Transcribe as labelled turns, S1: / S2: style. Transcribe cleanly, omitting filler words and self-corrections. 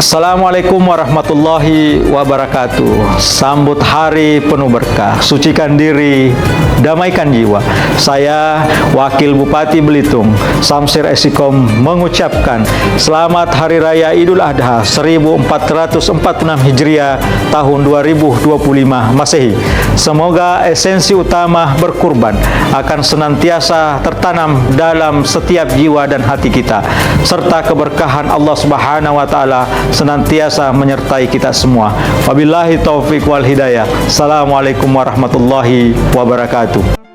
S1: Assalamualaikum warahmatullahi wabarakatuh. Sambut hari penuh berkah, sucikan diri, damaikan jiwa. Saya Wakil Bupati Belitung, Samsir Esikom, mengucapkan Selamat Hari Raya Idul Adha 1446 Hijriah tahun 2025 Masehi. Semoga esensi utama berkurban akan senantiasa tertanam dalam setiap jiwa dan hati kita, serta keberkahan Allah Subhanahu wa Ta'ala senantiasa menyertai kita semua. Wabillahi taufik wal hidayah. Assalamualaikum warahmatullahi wabarakatuh.